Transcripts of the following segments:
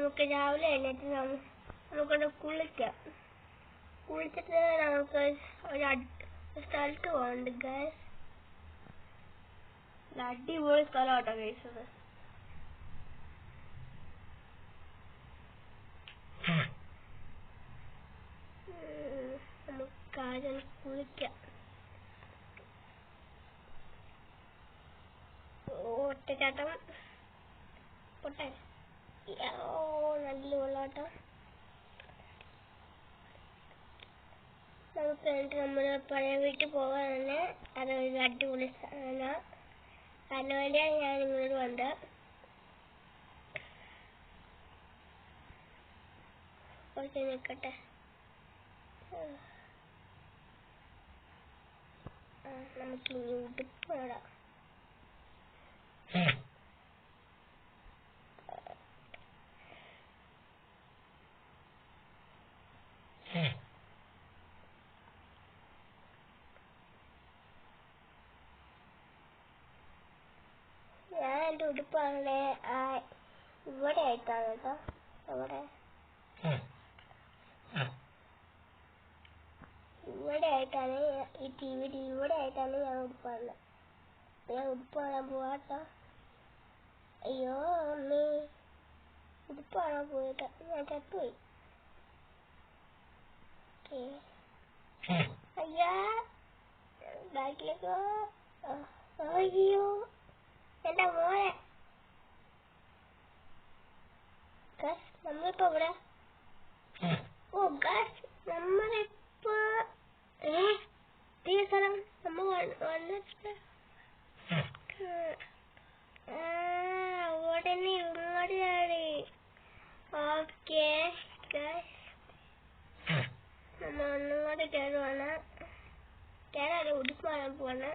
നമുക്ക് രാവിലെ എഴുന്നേറ്റ് നമുക്കൊന്ന് കുളിക്കാം. കുളിച്ചിട്ട് നമുക്ക് ഒരു സ്ഥലത്ത് പോകണ്ട് ഗൈസ്. അടിപൊളി സ്ഥലമാട്ടോ ഗൈസ് അത്. നമുക്ക് ആദ്യം കുളിക്കാം. ഒറ്റച്ചാട്ടം പൊട്ടെ. നല്ല വെള്ളാട്ടം. നമുക്ക് എന്നിട്ട് നമ്മുടെ പഴയ വീട്ടിൽ പോകാൻ തന്നെ അതൊരു അടിപൊളി സ്ഥലമാണ്. അതിന് വേണ്ടിയാണ് ഞാൻ ഇങ്ങോട്ട് വന്നത്. കുറച്ച് നിൽക്കട്ടെ. നമുക്ക് ഇനി ഉടുപ്പ് വേണം. ഞാൻ എൻ്റെ ഉടുപ്പാണ് ഇവിടെ ആയിട്ടാണ് കേട്ടോ. ഇവിടെ ആയിട്ടാണ് ഈ TV ഇവിടെ ആയിട്ടാണ് ഞാൻ ഉടുപ്പാണ്. ഞാൻ ഉടുപ്പ് കാണാൻ പോവാട്ടോ. അയ്യോ അമ്മേ, ഉടുപ്പ് കാണാൻ പോയിട്ട് ഞാൻ ചത്തുപോയി. അയ്യാ ബാക്കിലേക്കോ. അയ്യോ എന്റെ മോനെ. നമ്മളിപ്പോ ഇവിടെ നമ്മളിപ്പോ സ്ഥലം നമ്മൾ വന്നിട്ട് ഉടനെ ഇങ്ങോട്ട് ചാടി. ഓക്കെ നമ്മൾ ഒന്നുകൂടെ കയറുവാണ്. കയറാതെ ഉടുപ്പ് കാണാൻ പോവാണ്.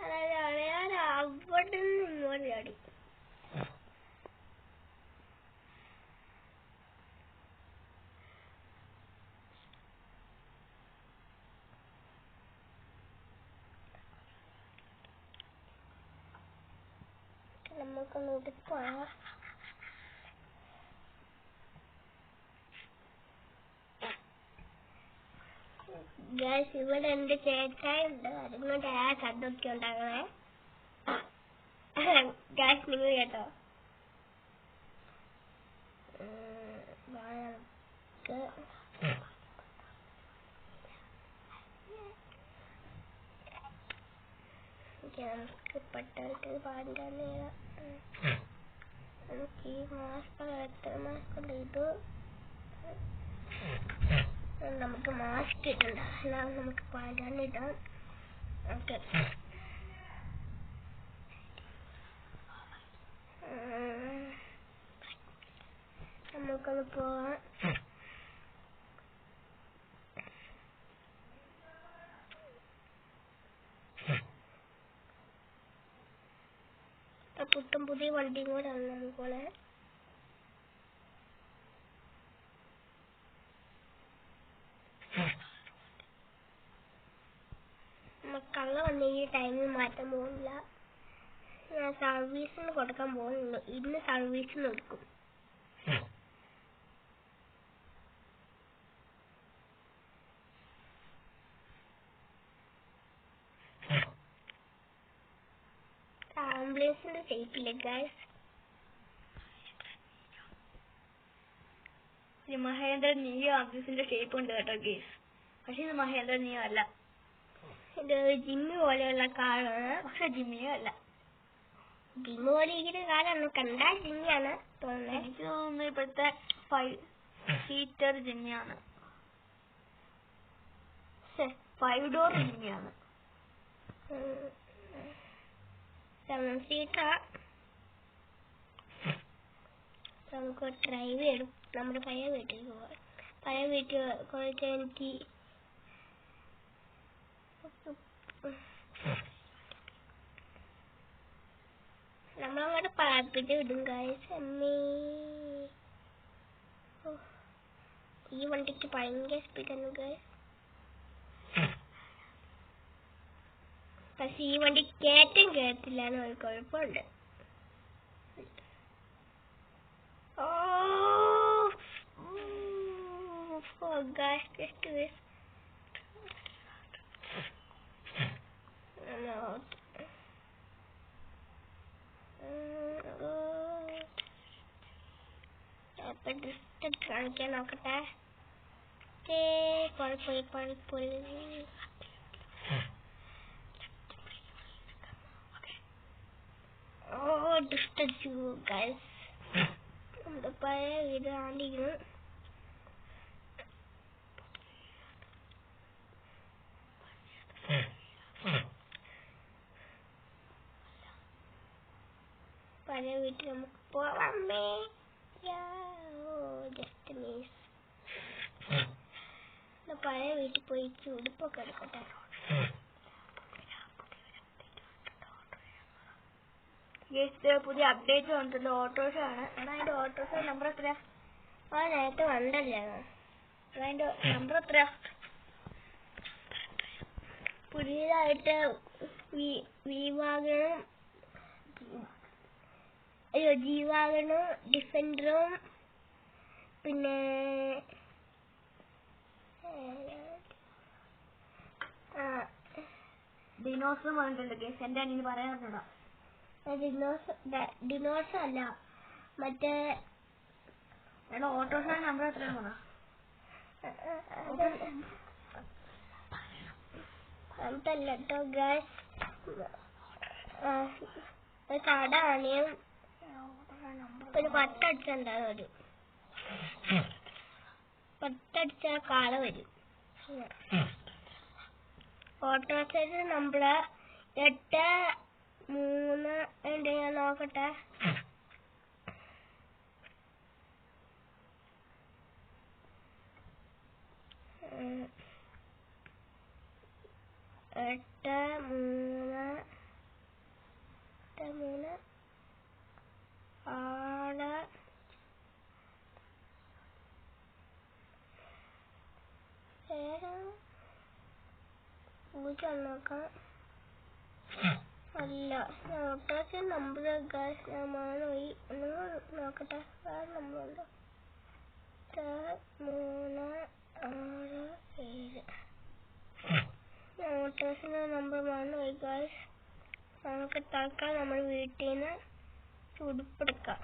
അതായത് അറിയാതെ അവിടെ നിന്ന് ഇങ്ങോട്ട് ചാടി. നമുക്കൊന്ന് ഉടുപ്പാണ്. ഗൈസ് ഇവിടെ എന്റെ ചേട്ടായുണ്ട്. അതുകൊണ്ട് ആ ശബ്ദമൊക്കെ ഉണ്ടാകണേ ഗൈസ്. നിങ്ങൾ കേട്ടോ. നമുക്ക് പെട്ടെന്ന് പാടാൻ നേരം നമുക്ക് ഈ മാസ്ക് എത്ര മാസ്ക് ഇത് നമുക്ക് മാസ്ക് ഇട്ടുണ്ട്. അല്ലാതെ നമുക്ക് പാടാനിടാം. ഓക്കെ നമുക്കൊന്ന് പോവാം. പുത്തൻ പുതിയ വണ്ടിയും കൂടെ ആണ് നമുക്കോളെ. കള്ള വണ്ടി ഈ ടൈമിൽ മാറ്റാൻ പോകുന്നില്ല. ഞാൻ സർവീസിന് കൊടുക്കാൻ പോകുന്നുള്ളൂ. ഇന്ന് സർവീസിന് കൊടുക്കും. ആംബുലൻസിന്റെ ഷേപ്പില്ലേ ഗൈസ്. മഹേന്ദ്ര നീയോ ആംബുലൻസിന്റെ ഷേപ്പ് ഉണ്ട് കേട്ടോ ഗൈസ്. പക്ഷെ ഇത് മഹേന്ദ്ര നീയോ അല്ല. ഇത് ജിമ്മി പോലെയുള്ള കാറാണ്. പക്ഷെ ജിമ്മിയോ അല്ല. ജിമ്മി പോലെ ഇരിക്കുന്ന കാറാണ്. കണ്ടാൽ ജിമ്മിയാണ് തോന്നുന്നത്. എനിക്ക് തോന്നുന്നു ഇപ്പോഴത്തെ 5 സീറ്റർ ജിമ്മിയാണ്. 5 ഡോർ ജിമ്മിയാണ്. 7 സീറ്റർ. നമുക്ക് ഡ്രൈവ് ചെയ്യും. നമ്മുടെ പഴയ വീട്ടിൽ പോവാം. പഴയ വീട്ടിൽ കുറച്ച് എനിക്ക് നമ്മളങ്ങോട്ട് പാർപ്പിട്ട് വിടും ഗൈസ്. ഈ വണ്ടിക്ക് ഭയങ്കര സ്പീഡാണ് ഗൈസ്. പക്ഷെ ഈ വണ്ടി കയറ്റം കയറ്റില്ല. 哦。Oh guys, just do this. No. അപ്പൊ ഡിസ്റ്റൻസ് കാണിക്കാൻ നോക്കട്ടെ. പോയി ഡിസ്റ്റൻസ് ഗൈസ്. നമ്മുടെ പഴയ വീട് ആണ്ടിരുന്നു. പഴയ വീട്ടിൽ നമുക്ക് പോവാമേ. Just miss. പഴയ വീട്ടിൽ പോയി ഉടുപ്പൊക്കെ എടുക്കട്ടെ. പുതിയ അപ്ഡേറ്റ് വന്നിട്ടുണ്ട്. ഓട്ടോറിക്ഷ ആണ്. അതിന്റെ ഓട്ടോറിക്ഷ നമ്പർ എത്രയാ? നേരത്തെ വന്നല്ലേ. അതിന്റെ നമ്പർ എത്രയാ? പുതിയതായിട്ട് ജീവാഗണും ഡിഫൻഡറും പിന്നെ ഡിനോസും വന്നിട്ടുണ്ട് കേസ്. എന്റെ അനിയന് പറയാറുണ്ടോ? ഡിനോസ് അല്ല, മറ്റേ ഓട്ടോറിക്ഷ നമ്പർ എത്രയാണോ? അതല്ല കേട്ടോ ഗൈസ്. കട ആണിയും ഒരു 10 അടിച്ചുണ്ടാകും. ഒരു 10 അടിച്ചാൽ കാള വരും. ഓട്ടോറിക്ഷ നമ്പർ 83 ഉണ്ട്. ഞാൻ നോക്കട്ടെ. 83 6 0 നോക്കാം. അല്ല, ഓട്ടോറിക്ഷ നമ്പർ ഞാൻ മാറി നോക്കട്ടെ. വേറെ നമ്പർ ഉണ്ടോ? 3 6 7. ഓട്ടോറിക്ഷ നമ്പർ മാറി ഗായ്സ്. നമുക്ക് തൽക്കാലം നമ്മൾ വീട്ടിൽ നിന്ന് ഉടുപ്പെടുക്കാം.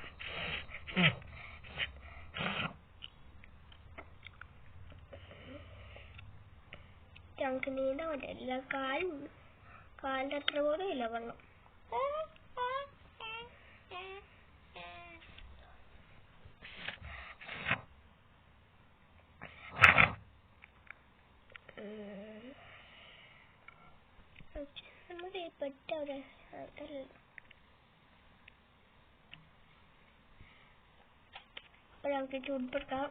ഞങ്ങൾക്ക് നീന്താൻ പറ്റില്ല. കാലിന്റെ അത്ര പോലും ഇല്ല വെള്ളം. നമ്മുടെ ഈ പെട്ട അവിടെ അപ്പോൾ നമുക്ക് ചൂടുപ്പെടുക്കാം.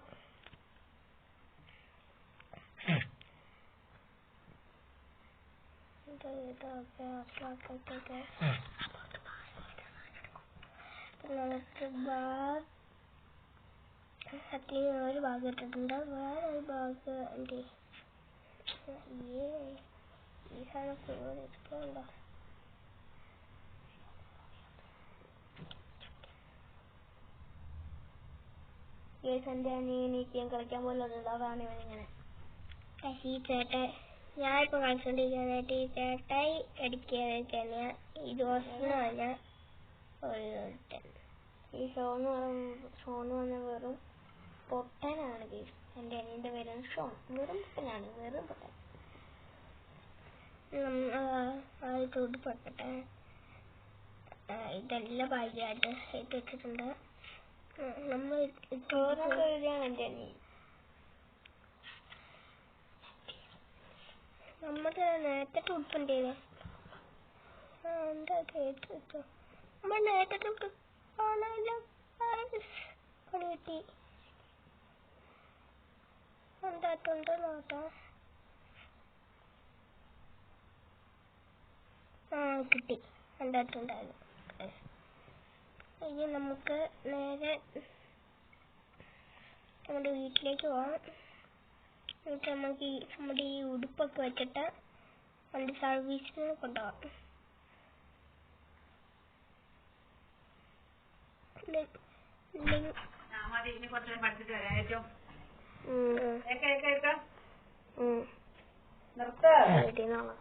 ഒരു ഭാഗം ഇട്ടിട്ടുണ്ട്. വേറെ ഒരു ഭാഗം എൻ്റെ ഈ സാധനം ഇഷ്ടമുണ്ടോ? എന്റെ അനിയനിക്കും കളിക്കാൻ പോലും അതാണ് ഇവനിങ്ങനെ. ഈ ചേട്ടൻ ഞാനിപ്പോ കളിച്ചോണ്ടിരിക്കാനായിട്ട് ഈ ചേട്ടായി അടിക്കാന്ന് ഈ ദോഷം പറഞ്ഞ ഒരുത്തൻ. ഈ ഷോന്ന് പറഞ്ഞ വെറും പൊട്ടനാണ് കേസ്. എന്റെ അനിയന്റെ പേരാണ് ഷോൺ. വെറും പൊട്ടനാണ്, വെറും പൊട്ടൻ. ചൂടുപെട്ടെ. ഇതെല്ലാം ഭാഗ്യമായിട്ട് ഇട്ട് വെച്ചിട്ടുണ്ട്. നമ്മൾ എന്റെ അനിയൻ നമ്മുടെ നേരത്തെ ഉടുപ്പുണ്ടേനെ. എന്താ കേട്ടോ നമ്മൾ നേരത്തെ ഉടുപ്പ് പണി കിട്ടി. എന്തായിട്ടുണ്ടോ നോക്കാം. കിട്ടി. എന്തായിട്ടുണ്ടായിരുന്നു. ഇനി നമുക്ക് നേരെ നമ്മുടെ വീട്ടിലേക്ക് പോകാം. എന്നിട്ട് നമുക്ക് നമ്മുടെ ഈ ഉടുപ്പൊക്കെ വെച്ചിട്ട് നമ്മുടെ സർവീസിന് കൊണ്ടുപോകാം. കുറച്ച് പഠിച്ചിട്ട് വരാം. ഏറ്റവും വീട്ടിൽ നിന്ന്